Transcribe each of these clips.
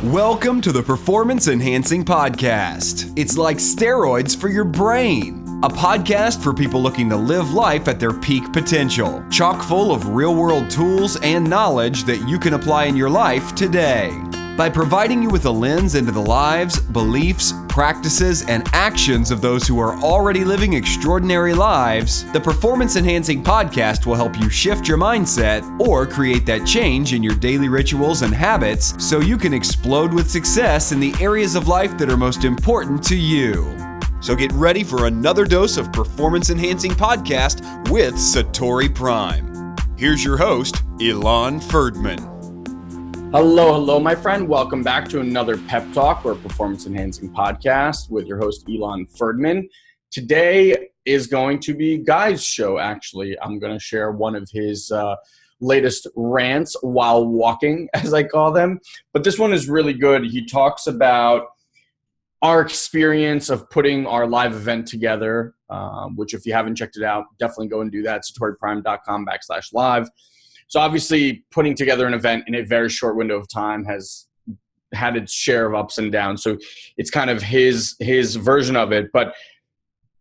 Welcome to the Performance Enhancing Podcast. It's like steroids for your brain. A podcast for people looking to live life at their peak potential. Chock full of real-world tools and knowledge that you can apply in your life today. By providing you with a lens into the lives, beliefs, practices, and actions of those who are already living extraordinary lives, the Performance Enhancing Podcast will help you shift your mindset or create that change in your daily rituals and habits so you can explode with success in the areas of life that are most important to you. So get ready for another dose of Performance Enhancing Podcast with SatoriPrime. Here's your host, Ferdman. Hello, my friend. Welcome back to another Pep Talk or Performance Enhancing Podcast with your host, Ferdman. Today is going to be Guy's show, actually. I'm going to share one of his latest rants while walking, as I call them. But this one is really good. He talks about our experience of putting our live event together, which if you haven't checked it out, definitely go and do that. SatoriPrime.com/live. So obviously putting together an event in a very short window of time has had its share of ups and downs. So it's kind of his version of it. But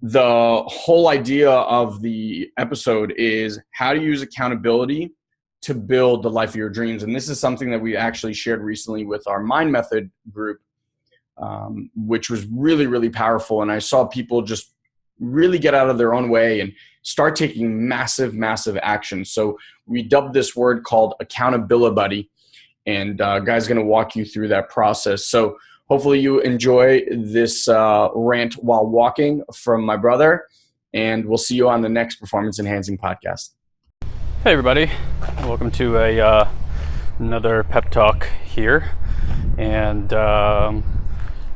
the whole idea of the episode is how to use accountability to build the life of your dreams. And this is something that we actually shared recently with our Mind Method group, which was really, really powerful. And I saw people just really get out of their own way and start taking massive action. So we dubbed this word called accountability, and Guy's going to walk you through that process. So hopefully you enjoy this rant while walking from my brother, and we'll see you on the next Performance Enhancing Podcast. Hey everybody, welcome to another pep talk here, and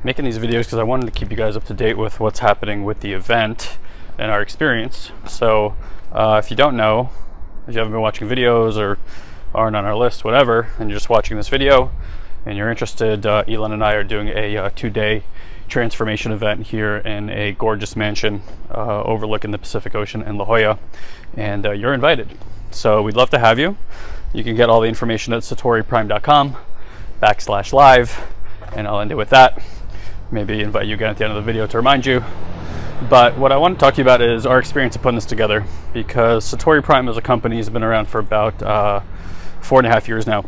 making these videos because I wanted to keep you guys up to date with what's happening with the event and our experience. So if you don't know, if you haven't been watching videos or aren't on our list, whatever, and you're just watching this video and you're interested, Elon and I are doing a 2-day transformation event here in a gorgeous mansion overlooking the Pacific Ocean in La Jolla, and you're invited. So we'd love to have you. You can get all the information at SatoriPrime.com/live, and I'll end it with that. Maybe invite you again at the end of the video to remind you. But what I want to talk to you about is our experience of putting this together, because SatoriPrime as a company has been around for about 4.5 years now.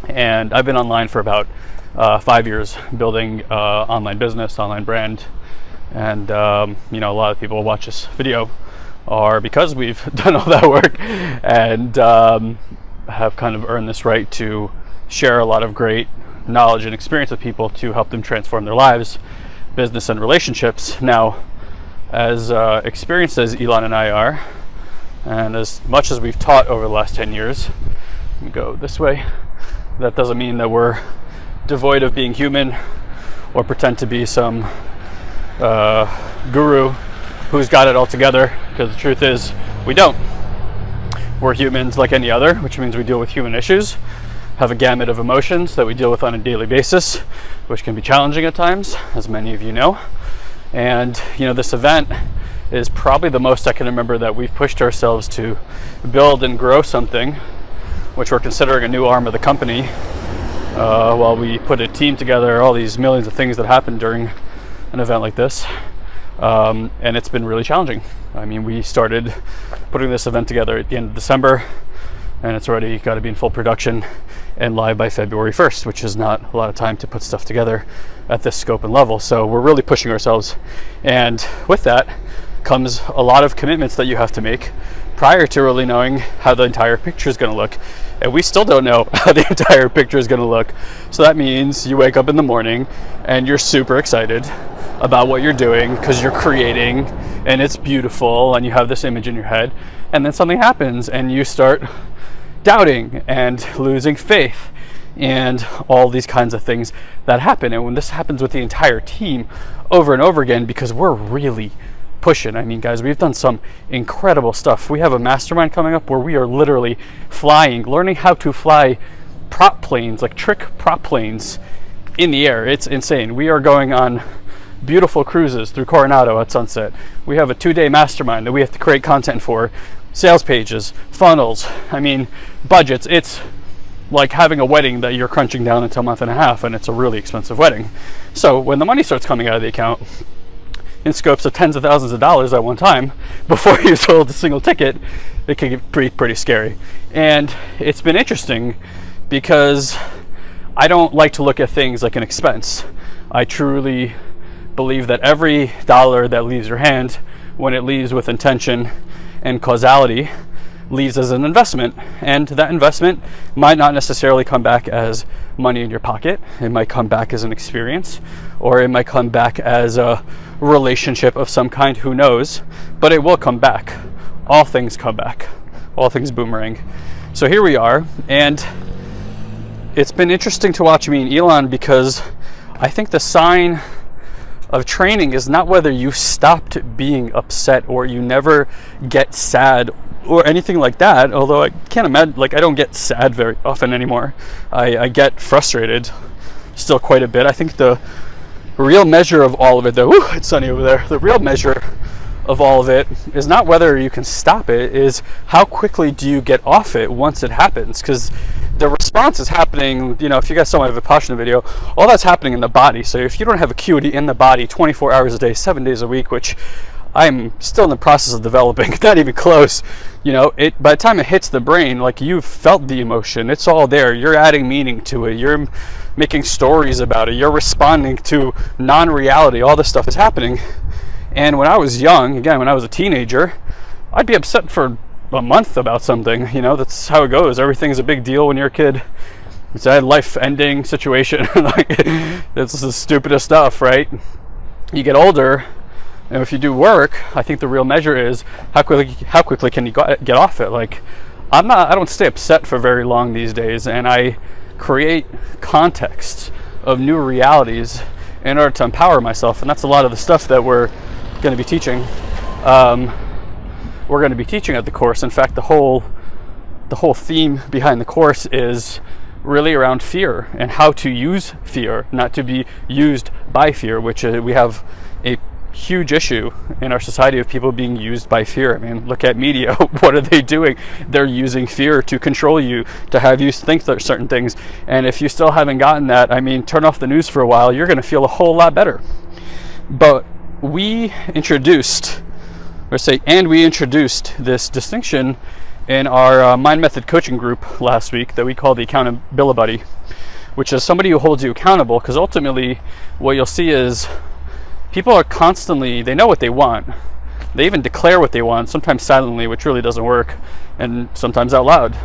And I've been online for about 5 years building online business, online brand. And, a lot of people who watch this video are because we've done all that work and have kind of earned this right to share a lot of great knowledge and experience with people to help them transform their lives, business, and relationships. Now, as experienced as Elon and I are, and as much as we've taught over the last 10 years, let me go this way, that doesn't mean that we're devoid of being human or pretend to be some guru who's got it all together, because the truth is we don't. We're humans like any other, which means we deal with human issues, have a gamut of emotions that we deal with on a daily basis, which can be challenging at times, as many of you know. And this event is probably the most I can remember that we've pushed ourselves to build and grow something, which we're considering a new arm of the company, while we put a team together, all these millions of things that happen during an event like this. And it's been really challenging. I mean, we started putting this event together at the end of December, and it's already got to be in full production and live by February 1st, which is not a lot of time to put stuff together at this scope and level. So we're really pushing ourselves. And with that comes a lot of commitments that you have to make prior to really knowing how the entire picture is going to look. And we still don't know how the entire picture is going to look. So that means you wake up in the morning and you're super excited about what you're doing because you're creating and it's beautiful and you have this image in your head. And then something happens and you start doubting and losing faith and all these kinds of things that happen. And when this happens with the entire team over and over again, because we're really pushing. I mean, guys, we've done some incredible stuff. We have a mastermind coming up where we are literally flying, learning how to fly prop planes, like trick prop planes in the air. It's insane. We are going on beautiful cruises through Coronado at sunset. We have a 2-day mastermind that we have to create content for, sales pages, funnels, budgets. It's like having a wedding that you're crunching down into a month and a half, and it's a really expensive wedding. So when the money starts coming out of the account in scopes of tens of thousands of dollars at one time, before you sold a single ticket, it can get pretty scary. And it's been interesting because I don't like to look at things like an expense. I truly believe that every dollar that leaves your hand, when it leaves with intention and causality, leaves as an investment. And that investment might not necessarily come back as money in your pocket. It might come back as an experience, or it might come back as a relationship of some kind, who knows, but it will come back. All things come back, all things boomerang. So here we are, and it's been interesting to watch me and Elon, because I think the sign of training is not whether you stopped being upset or you never get sad or anything like that, although I can't imagine, like, I don't get sad very often anymore. I get frustrated still quite a bit. I think the real measure of all of it, though, it's sunny over there, the real measure of all of it is not whether you can stop it, is how quickly do you get off it once it happens. Because the response is happening, you know, if you guys saw my Vipassana video, all that's happening in the body. So if you don't have acuity in the body 24 hours a day, 7 days a week, which I'm still in the process of developing, not even close, you know, it, by the time it hits the brain, like, you've felt the emotion, it's all there, you're adding meaning to it, you're making stories about it, you're responding to non-reality, all this stuff is happening. And when I was young, again, when I was a teenager, I'd be upset for a month about something. You know, that's how it goes. Everything's a big deal when you're a kid. It's a life-ending situation. Like, it's the stupidest stuff, right? You get older, and if you do work, I think the real measure is how quickly can you get off it. Like, I don't stay upset for very long these days, and I create context of new realities in order to empower myself, and that's a lot of the stuff that we're going to be teaching. We're going to be teaching at the course. In fact, the whole theme behind the course is really around fear and how to use fear, not to be used by fear, which we have a huge issue in our society of people being used by fear. I mean, look at media. What are they doing? They're using fear to control you, to have you think there's certain things. And if you still haven't gotten that, I mean, turn off the news for a while, you're going to feel a whole lot better. But we introduced this distinction in our Mind Method coaching group last week that we call the accountability buddy, which is somebody who holds you accountable. Because ultimately what you'll see is people are constantly, they know what they want. They even declare what they want, sometimes silently, which really doesn't work, and sometimes out loud.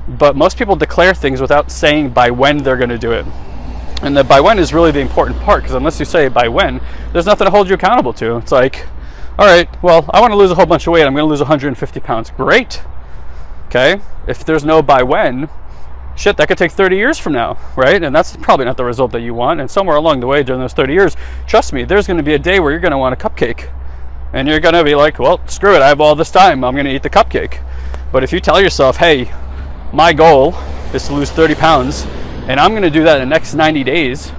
But most people declare things without saying by when they're going to do it. And the by when is really the important part, because unless you say by when, there's nothing to hold you accountable to. It's like, all right, well, I want to lose a whole bunch of weight. I'm going to lose 150 pounds. Great. Okay. If there's no by when, shit, that could take 30 years from now, right? And that's probably not the result that you want. And somewhere along the way during those 30 years, trust me, there's going to be a day where you're going to want a cupcake. And you're going to be like, well, screw it. I have all this time. I'm going to eat the cupcake. But if you tell yourself, hey, my goal is to lose 30 pounds, and I'm going to do that in the next 90 days,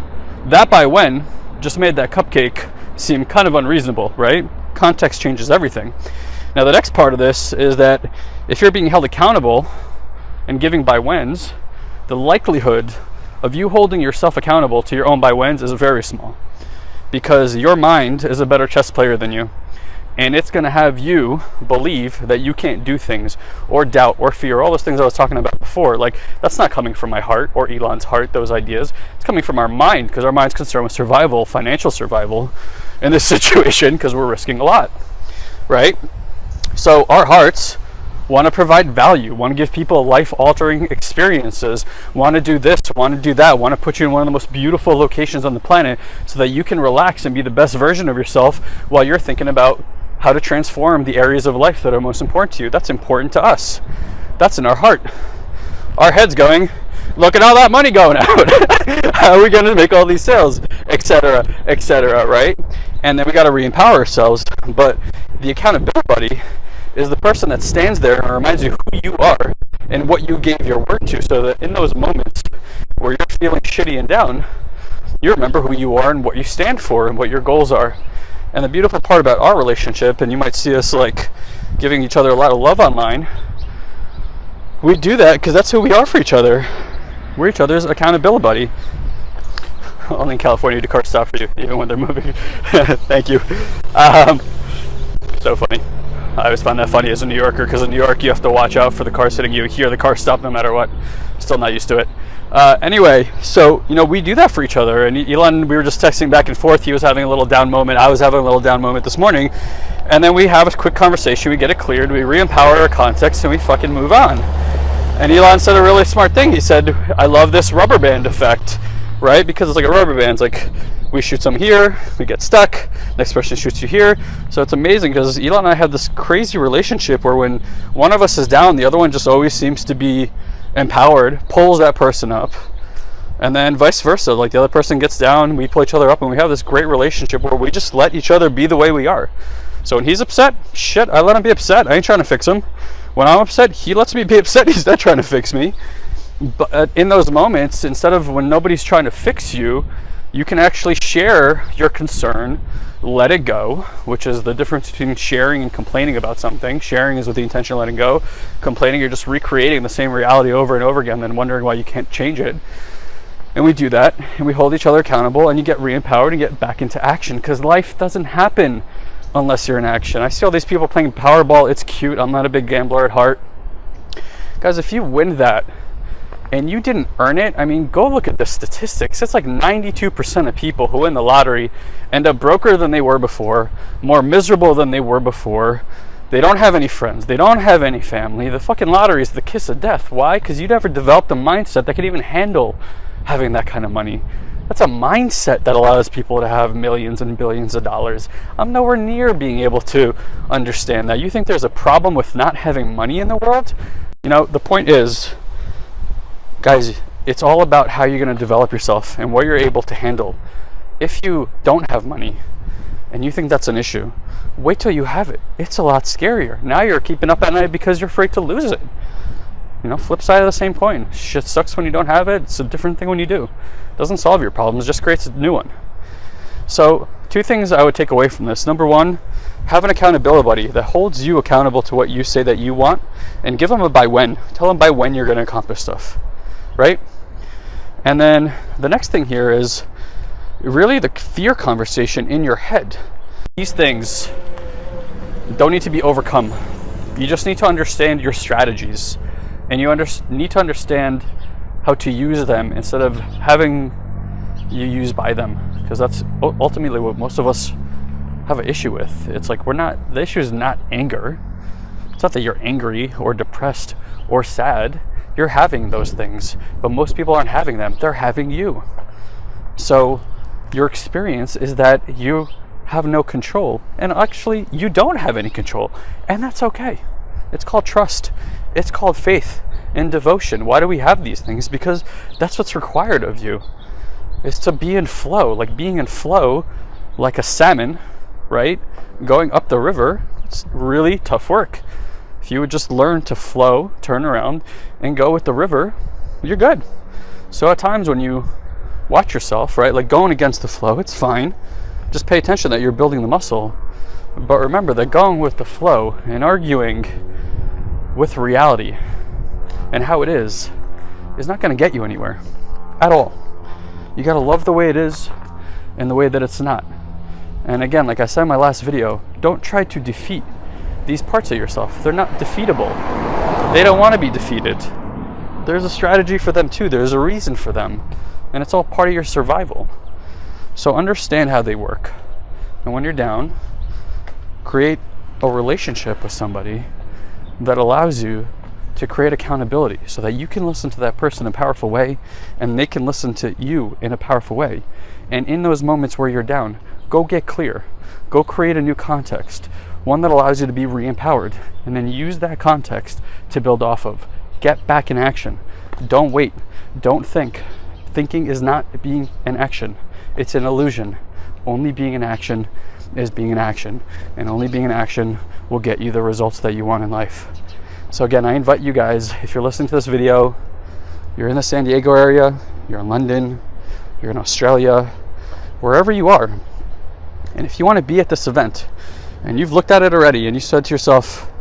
that by when just made that cupcake seem kind of unreasonable, right? Context changes everything. Now, the next part of this is that if you're being held accountable and giving by whens, the likelihood of you holding yourself accountable to your own by whens is very small, because your mind is a better chess player than you. And it's going to have you believe that you can't do things, or doubt, or fear, all those things I was talking about before. Like, that's not coming from my heart or Elon's heart, those ideas. It's coming from our mind, because our mind's concerned with survival, financial survival in this situation, because we're risking a lot, right? So our hearts want to provide value, want to give people life-altering experiences, want to do this, want to do that, want to put you in one of the most beautiful locations on the planet so that you can relax and be the best version of yourself while you're thinking about how to transform the areas of life that are most important to you. That's important to us. That's in our heart. Our head's going, look at all that money going out. How are we going to make all these sales, etc., right? And then we got to re-empower ourselves. But the accountability buddy is the person that stands there and reminds you who you are and what you gave your word to, so that in those moments where you're feeling shitty and down, you remember who you are and what you stand for and what your goals are. And the beautiful part about our relationship, and you might see us like giving each other a lot of love online, we do that because that's who we are for each other. We're each other's accountability buddy. Only in California do cars stop for you, even when they're moving. Thank you. So funny. I always find that funny as a New Yorker, because in New York you have to watch out for the cars hitting you. Here the cars stop no matter what. Still not used to it. Anyway, so we do that for each other. And Elon, we were just texting back and forth. He was having a little down moment. I was having a little down moment this morning. And then we have a quick conversation. We get it cleared. We re-empower our context, and we fucking move on. And Elon said a really smart thing. He said, I love this rubber band effect, right? Because it's like a rubber band. It's like we shoot some here, we get stuck, next person shoots you here. So it's amazing, because Elon and I have this crazy relationship where when one of us is down, the other one just always seems to be empowered, pulls that person up, and then vice versa. Like the other person gets down, we pull each other up, and we have this great relationship where we just let each other be the way we are. So when he's upset, shit, I let him be upset. I ain't trying to fix him. When I'm upset, he lets me be upset. He's not trying to fix me. But in those moments, instead of when nobody's trying to fix you, you can actually share your concern, let it go, which is the difference between sharing and complaining about something. Sharing is with the intention of letting go. Complaining, you're just recreating the same reality over and over again, then wondering why you can't change it. And we do that, and we hold each other accountable, and you get re-empowered and get back into action, because life doesn't happen unless you're in action. I see all these people playing Powerball. It's cute. I'm not a big gambler at heart. Guys, if you win that, and you didn't earn it, I mean, go look at the statistics. It's like 92% of people who win the lottery end up broker than they were before, more miserable than they were before. They don't have any friends. They don't have any family. The fucking lottery is the kiss of death. Why? Because you never developed a mindset that could even handle having that kind of money. That's a mindset that allows people to have millions and billions of dollars. I'm nowhere near being able to understand that. You think there's a problem with not having money in the world? The point is, guys, it's all about how you're going to develop yourself and what you're able to handle. If you don't have money and you think that's an issue, wait till you have it. It's a lot scarier. Now you're keeping up at night because you're afraid to lose it. Flip side of the same coin. Shit sucks when you don't have it. It's a different thing when you do. It doesn't solve your problems, just creates a new one. So 2 things I would take away from this. Number 1, have an accountability buddy that holds you accountable to what you say that you want, and give them a by when. Tell them by when you're going to accomplish stuff. Right? And then the next thing here is really the fear conversation in your head. These things don't need to be overcome. You just need to understand your strategies, and you need to understand how to use them instead of having you use by them, because that's ultimately what most of us have an issue with. It's like the issue is not anger. It's not that you're angry or depressed or sad. You're having those things, but most people aren't having them. They're having you. So your experience is that you have no control, and actually you don't have any control, and that's okay. It's called trust. It's called faith and devotion. Why do we have these things? Because that's what's required of you, is to be in flow. Like being in flow, like a salmon, right? Going up the river, it's really tough work. If you would just learn to flow, turn around, and go with the river, you're good. So at times when you watch yourself, right, like going against the flow, it's fine. Just pay attention that you're building the muscle. But remember that going with the flow and arguing with reality and how it is not going to get you anywhere at all. You got to love the way it is and the way that it's not. And again, like I said in my last video, don't try to defeat these parts of yourself. They're not defeatable. They don't want to be defeated. There's a strategy for them too. There's a reason for them. And it's all part of your survival. So understand how they work. And when you're down, create a relationship with somebody that allows you to create accountability so that you can listen to that person in a powerful way and they can listen to you in a powerful way. And in those moments where you're down, go get clear. Go create a new context, one that allows you to be re-empowered, and then use that context to build off of. Get back in action. Don't wait. Don't think. Thinking is not being in action. It's an illusion. Only being in action is being in action, and only being in action will get you the results that you want in life. So again, I invite you guys, if you're listening to this video, you're in the San Diego area, you're in London, you're in Australia, wherever you are, and if you want to be at this event and you've looked at it already and you said to yourself,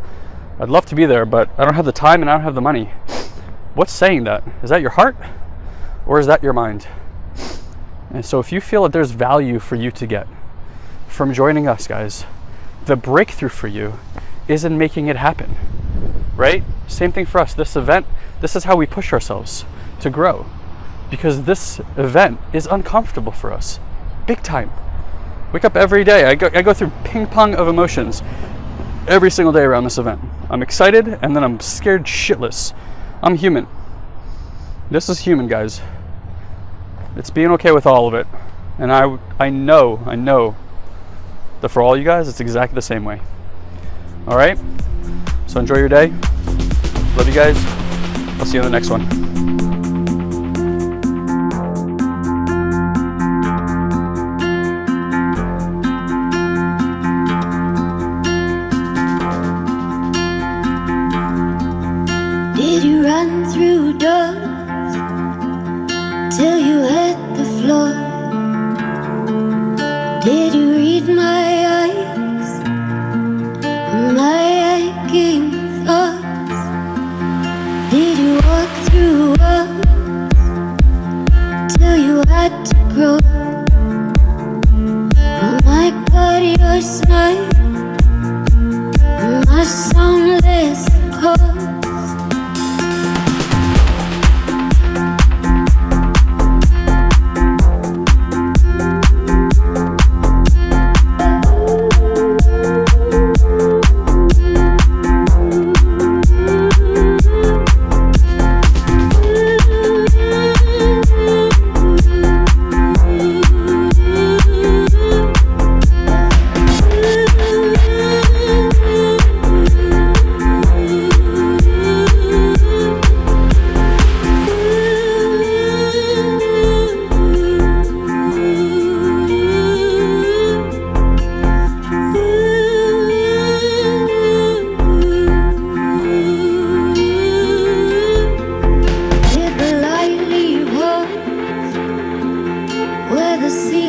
I'd love to be there, but I don't have the time and I don't have the money. What's saying that? Is that your heart? Or is that your mind? And so if you feel that there's value for you to get from joining us, guys, the breakthrough for you is in making it happen, right? Same thing for us. This event, this is how we push ourselves to grow, because this event is uncomfortable for us, big time. Wake up every day. I go through ping pong of emotions every single day around this event. I'm excited and then I'm scared shitless. I'm human. This is human, guys. It's being okay with all of it. And I know that for all you guys, it's exactly the same way. All right? So enjoy your day. Love you guys. I'll see you in the next one. Did you run through doors till you hit the floor? Did you read my eyes and my aching thoughts? Did you walk through walls till you had to grow? Oh my God, you're smart and my soundless call. The sea